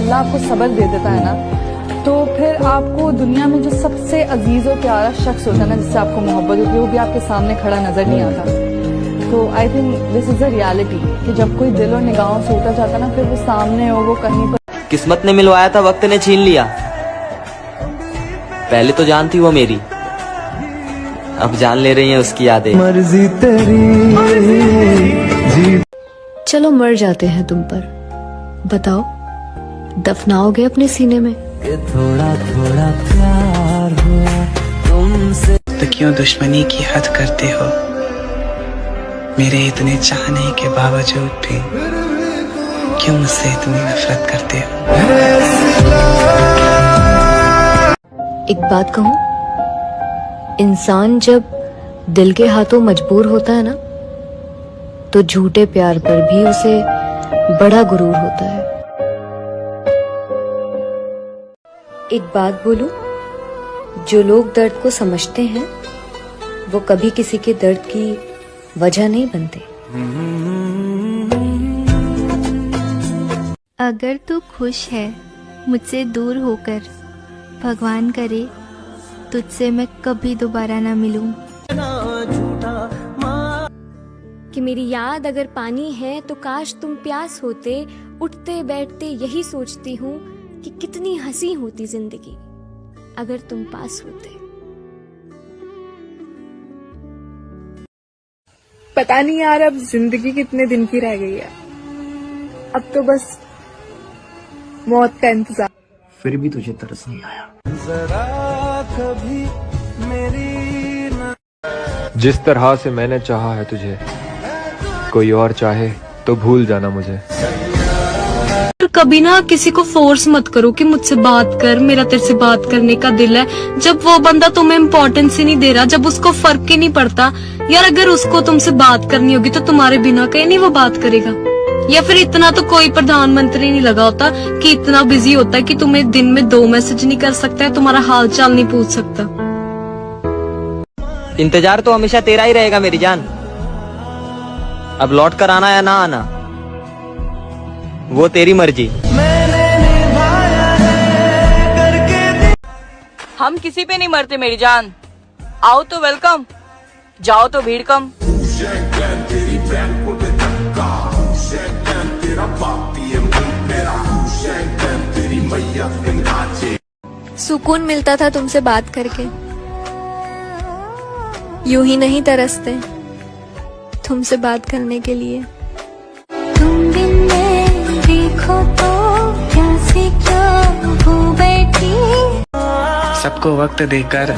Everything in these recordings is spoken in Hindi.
अल्लाह आपको सब्र दे देता है ना, तो फिर आपको दुनिया में जो सबसे अजीज और प्यारा शख्स होता है ना, जिससे आपको मोहब्बत होती है, वो भी आपके सामने खड़ा नजर नहीं आता। तो I think this is a reality कि जब कोई दिल और निगाहों से उतर जाता ना, फिर वो सामने हो, वो कहीं पर। किस्मत ने मिलवाया था, वक्त ने छीन लिया। पहले तो जान थी वो मेरी, अब जान ले रही है उसकी यादें। मर्जी तेरी। चलो मर जाते हैं तुम पर, बताओ दफनाओगे अपने सीने में? थोड़ा थोड़ा प्यार हुआ तुमसे। तो क्यों दुश्मनी की हद करते हो मेरे इतने चाहने के बावजूद भी? क्यों मुझसे इतनी नफरत करते हो? एक बात कहूं, इंसान जब दिल के हाथों मजबूर होता है ना, तो झूठे प्यार पर भी उसे बड़ा गुरूर होता है। एक बात बोलूं, जो लोग दर्द को समझते हैं वो कभी किसी के दर्द की वजह नहीं बनते। अगर तू खुश है मुझसे दूर होकर, भगवान करे तुझसे मैं कभी दोबारा ना मिलूं। कि मेरी याद अगर पानी है तो काश तुम प्यास होते। उठते बैठते यही सोचती हूँ कि कितनी हंसी होती जिंदगी अगर तुम पास होते। पता नहीं यार अब जिंदगी कितने दिन की रह गई है, अब तो बस मौत का इंतजार। फिर भी तुझे तरस नहीं आया? जरा कभी मेरी जिस तरह से मैंने चाहा है तुझे, कोई और चाहे तो भूल जाना मुझे। कभी ना किसी को फोर्स मत करो कि मुझसे बात कर, मेरा तेरे से बात करने का दिल है, जब वो बंदा तुम्हें इम्पोर्टेंस ही नहीं दे रहा, जब उसको फर्क ही नहीं पड़ता। यार अगर उसको तुमसे बात करनी होगी तो तुम्हारे बिना कहीं नहीं वो बात करेगा। या फिर इतना तो कोई प्रधानमंत्री नहीं लगा होता कि इतना बिजी होता है कि तुम्हें दिन में 2 मैसेज नहीं कर सकता है, तुम्हारा हाल चाल नहीं पूछ सकता। इंतजार तो हमेशा तेरा ही रहेगा मेरी जान। अब लौट कर आना या ना आना वो तेरी मर्जी। हम किसी पे नहीं मरते मेरी जान, आओ तो वेलकम, जाओ तो भीड़ कम। सुकून मिलता था तुमसे बात करके, यूं ही नहीं तरसते तुमसे बात करने के लिए। तुम बिन मैं देखो तो प्यासी क्यों हो बैठी। सबको वक्त देकर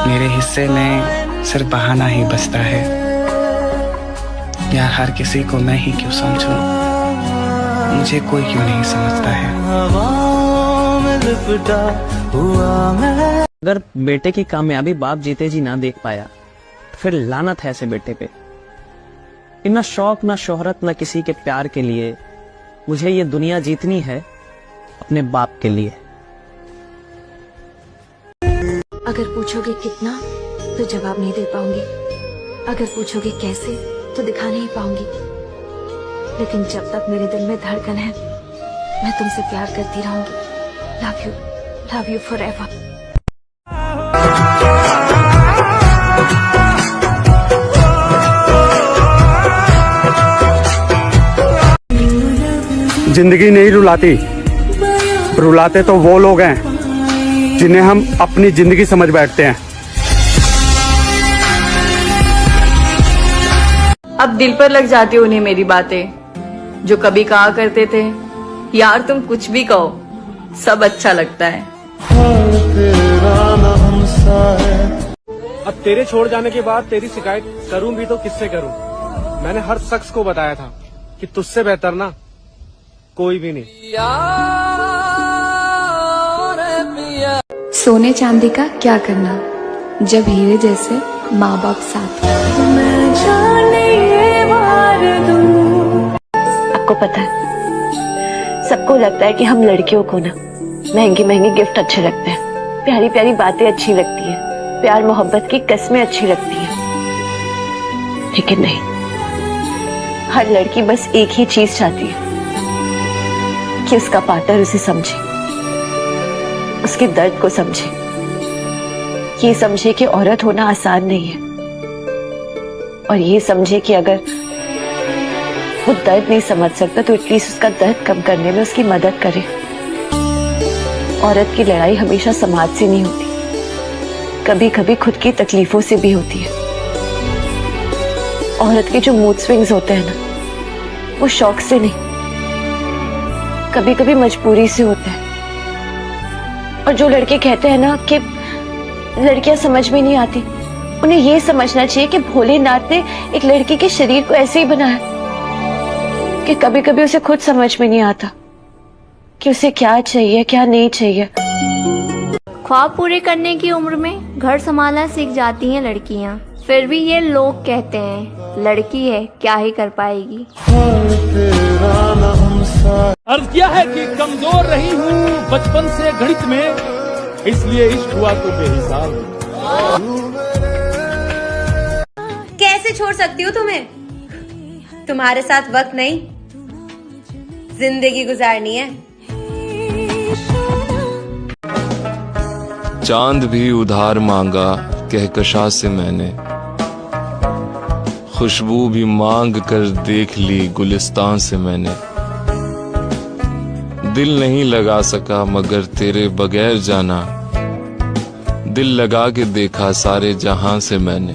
मेरे हिस्से में सिर्फ बहाना ही बचता है। यार हर किसी को मैं ही क्यों समझूं, मुझे कोई क्यों नहीं समझता है। अगर बेटे की कामयाबी बाप जीते जी ना देख पाया तो फिर लानत है ऐसे बेटे पे। ना शौक ना शोहरत ना किसी के प्यार के लिए, मुझे ये दुनिया जीतनी है अपने बाप के लिए। अगर पूछोगे कितना तो जवाब नहीं दे पाऊंगी, अगर पूछोगे कैसे तो दिखा नहीं पाऊंगी, लेकिन जब तक मेरे दिल में धड़कन है मैं तुमसे प्यार करती रहूंगी। Love you forever. जिंदगी नहीं रुलाती, रुलाते तो वो लोग हैं जिन्हें हम अपनी जिंदगी समझ बैठते हैं। अब दिल पर लग जाती उन्हें मेरी बातें, जो कभी कहा करते थे यार तुम कुछ भी कहो सब अच्छा लगता है। अब तेरे छोड़ जाने के बाद तेरी शिकायत करूं भी तो किससे करूं? मैंने हर शख्स को बताया था कि तुझसे बेहतर ना कोई भी नहीं। सोने चांदी का क्या करना जब हीरे जैसे माँ बाप साथ। आपको पता है, सबको लगता है कि हम लड़कियों को ना महंगी महंगी गिफ्ट अच्छे लगते हैं, प्यारी प्यारी बातें अच्छी लगती है, प्यार मोहब्बत की कस्में अच्छी लगती हैं। लेकिन नहीं, हर लड़की बस एक ही चीज चाहती है कि उसका पार्टनर उसे समझे, उसके दर्द को समझे, ये समझे कि औरत होना आसान नहीं है, और ये समझे कि अगर वो दर्द नहीं समझ सकता तो एटलीस्ट उसका दर्द कम करने में उसकी मदद करे। औरत की लड़ाई हमेशा समाज से नहीं होती, कभी कभी खुद की तकलीफों से भी होती है। औरत के जो मूड स्विंग्स होते हैं ना, वो शौक से नहीं, कभी कभी मजबूरी से होते हैं। और जो लड़के कहते हैं ना कि लड़कियां समझ में नहीं आती, उन्हें ये समझना चाहिए कि भोलेनाथ ने एक लड़की के शरीर को ऐसे ही बनाया कि कभी कभी उसे खुद समझ में नहीं आता कि उसे क्या चाहिए क्या नहीं चाहिए। ख्वाब पूरे करने की उम्र में घर संभालना सीख जाती हैं लड़कियां, फिर भी ये लोग कहते हैं लड़की है क्या ही कर पाएगी। अर्ज किया है कि कमजोर रही हूँ बचपन से गणित में, इसलिए इश्क हुआ तो बेहिसाब। कैसे छोड़ सकती हूँ तुम्हें? तुम्हारे साथ वक्त नहीं, जिंदगी गुजारनी है। चांद भी उधार मांगा कहकशा से मैंने, खुशबू भी मांग कर देख ली गुलिस्तान से मैंने। दिल नहीं लगा सका मगर तेरे बगैर जाना, दिल लगा के देखा सारे जहां से मैंने।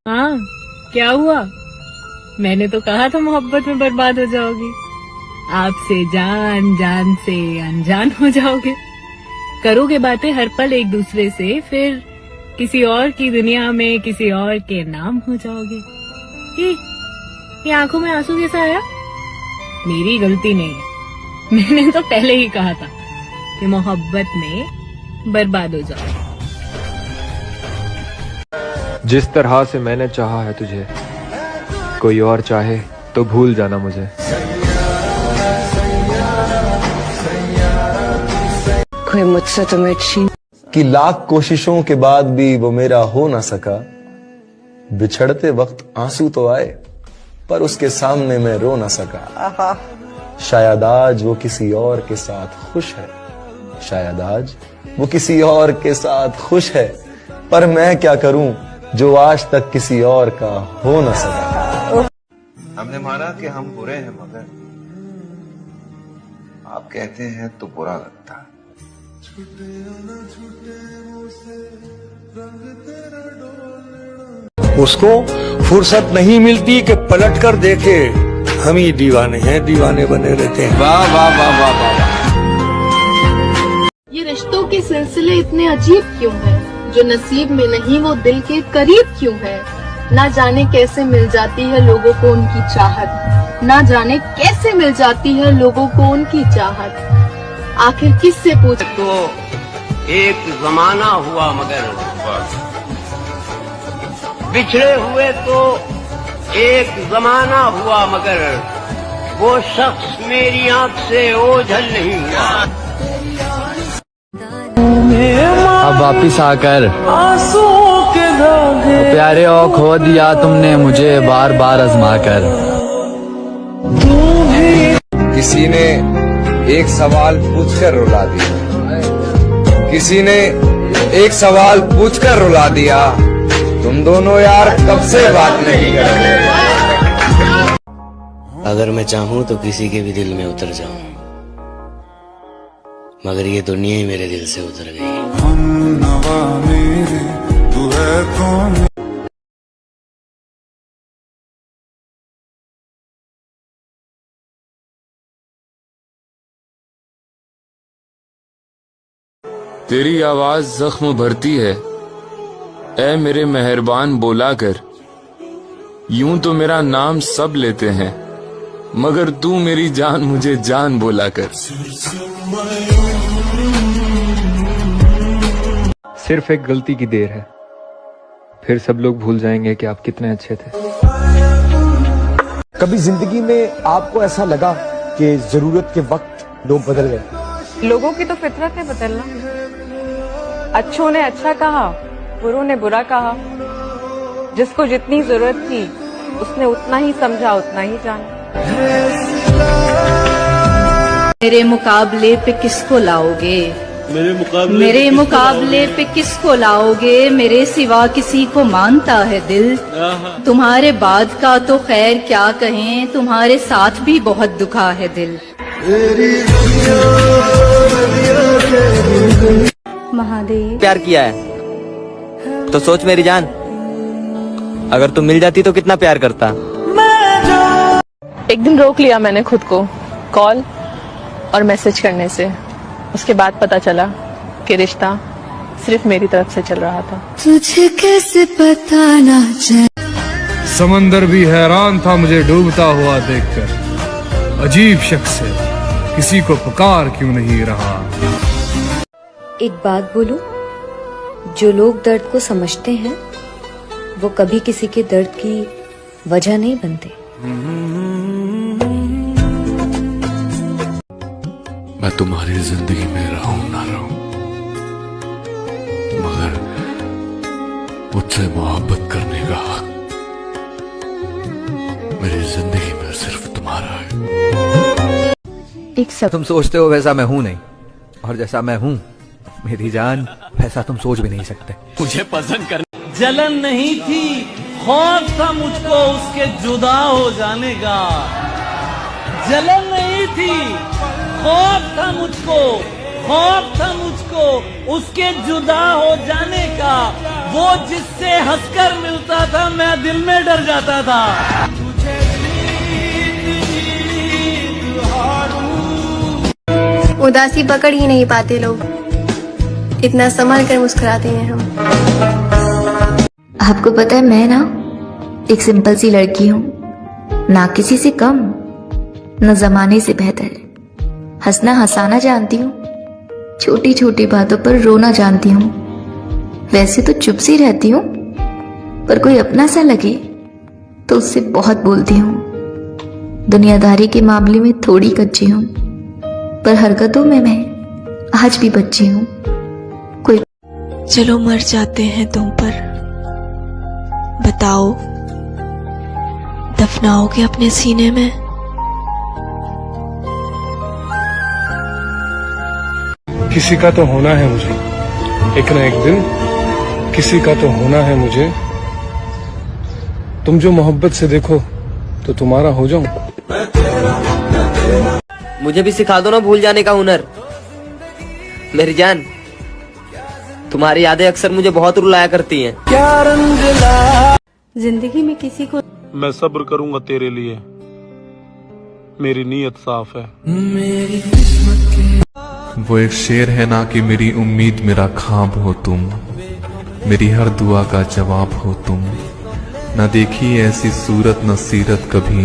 हाँ, क्या हुआ? मैंने तो कहा था मोहब्बत में बर्बाद हो जाओगी, आपसे जान, जान से अनजान हो जाओगे, करोगे बातें हर पल एक दूसरे से, फिर किसी और की दुनिया में किसी और के नाम हो जाओगे। ये आंखों में आंसू कैसा आया? मेरी गलती नहीं है, मैंने तो पहले ही कहा था कि मोहब्बत में बर्बाद हो जाओ। जिस तरह से मैंने चाहा है तुझे, कोई और चाहे तो भूल जाना मुझे। कोई मुझसे तुम्हें छीन कि लाख कोशिशों के बाद भी वो मेरा हो ना सका, बिछड़ते वक्त आंसू तो आए पर उसके सामने मैं रो ना सका। शायद आज वो किसी और के साथ खुश है, शायद आज वो किसी और के साथ खुश है, पर मैं क्या करूं जो आज तक किसी और का हो ना सका। हमने माना कि हम बुरे हैं, मगर आप कहते हैं तो बुरा लगता है। उसको फुर्सत नहीं मिलती कि पलट कर देखे, हम ही दीवाने हैं, दीवाने बने रहते हैं। वाह वाह वाह वाह वाह। ये रिश्तों के सिलसिले इतने अजीब क्यों हैं? जो नसीब में नहीं वो दिल के करीब क्यों है? ना जाने कैसे मिल जाती है लोगों को उनकी चाहत, ना जाने कैसे मिल जाती है लोगों को उनकी चाहत। आखिर किससे पूछ? तो एक जमाना हुआ मगर बिछड़े हुए तो एक जमाना हुआ, मगर वो शख्स मेरी आंख से ओझल नहीं हुआ। अब वापिस आकर प्यारे और खो दिया तुमने मुझे बार बार आजमा कर। किसी ने एक सवाल पूछकर रुला दिया, किसी ने एक सवाल पूछकर रुला दिया, तुम दोनों यार कब से बात नहीं कर रहे। अगर मैं चाहूं तो किसी के भी दिल में उतर जाऊं, मगर ये दुनिया ही मेरे दिल से उतर गई। तू है कौन? तेरी आवाज जख्म भरती है, ऐ मेरे मेहरबान बोला कर। यूं तो मेरा नाम सब लेते हैं, मगर तू मेरी जान मुझे जान बोला कर। सिर्फ एक गलती की देर है, फिर सब लोग भूल जाएंगे कि आप कितने अच्छे थे। कभी जिंदगी में आपको ऐसा लगा कि जरूरत के वक्त लोग बदल गए? लोगों की तो फितरत है बदलना। अच्छों ने अच्छा कहा, बुरों ने बुरा कहा। जिसको जितनी जरूरत थी उसने उतना ही समझा उतना ही जाना। मेरे मुकाबले पे किसको लाओगे? मेरे मुकाबले पे किसको लाओगे? मेरे सिवा किसी को मानता है दिल। तुम्हारे बाद का तो खैर क्या कहें, तुम्हारे साथ भी बहुत दुखा है दिल। महादेव प्यार किया है तो सोच मेरी जान, अगर तुम मिल जाती तो कितना प्यार करता। एक दिन रोक लिया मैंने खुद को कॉल और मैसेज करने से। उसके बाद पता चला कि रिश्ता सिर्फ मेरी तरफ से चल रहा था। तुझे कैसे पता ना चल। समंदर भी हैरान था मुझे डूबता हुआ देखकर। अजीब शख्स है, किसी को पुकार क्यों नहीं रहा। एक बात बोलूं, जो लोग दर्द को समझते हैं वो कभी किसी के दर्द की वजह नहीं बनते। मैं तुम्हारी जिंदगी में रहूं ना रहूं, मगर मुझसे मोहब्बत करने का हक मेरी जिंदगी में सिर्फ तुम्हारा है। एक सब तुम सोचते हो वैसा मैं हूं नहीं, और जैसा मैं हूं मेरी जान वैसा तुम सोच भी नहीं सकते। मुझे पसंद कर जलन नहीं थी, खौफ था मुझको उसके जुदा हो जाने का। जलन नहीं थी, खौफ था मुझको, खौफ था मुझको उसके जुदा हो जाने का। वो जिससे हंसकर मिलता था मैं दिल में डर जाता था। उदासी पकड़ ही नहीं पाते लोग, इतना संभल कर मुस्कुराते हैं हम। आपको पता है मैं ना एक सिंपल सी लड़की हूँ, ना किसी से कम न जमाने से बेहतर। हंसना हंसाना जानती हूँ, छोटी छोटी बातों पर रोना जानती हूँ। वैसे तो चुप सी रहती हूँ, पर कोई अपना सा लगे तो उससे बहुत बोलती हूँ। दुनियादारी के मामले में थोड़ी कच्ची हूँ, पर हरकतों में मैं आज भी बच्ची हूँ। कोई चलो मर जाते हैं तुम पर, बताओ दफनाओगे अपने सीने में? किसी का तो होना है मुझे, एक ना एक दिन किसी का तो होना है मुझे। तुम जो मोहब्बत से देखो तो तुम्हारा हो जाऊं। मुझे भी सिखा दो ना भूल जाने का हुनर मेरी जान। तुम्हारी यादें अक्सर मुझे बहुत रुलाया करती हैं। जिंदगी में किसी को मैं सब्र करूंगा तेरे लिए, मेरी नीयत साफ है। वो एक शेर है ना कि मेरी उम्मीद मेरा ख्वाब हो तुम, मेरी हर दुआ का जवाब हो तुम। न देखी ऐसी सूरत न सीरत कभी,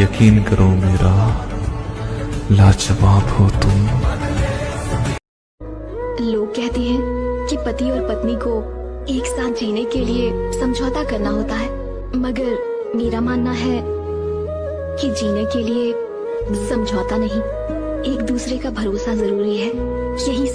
यकीन करो मेरा लाजवाब हो तुम। लोग कहते हैं कि पति और पत्नी को एक साथ जीने के लिए समझौता करना होता है, मगर मेरा मानना है कि जीने के लिए समझौता नहीं, एक दूसरे का भरोसा जरूरी है। यही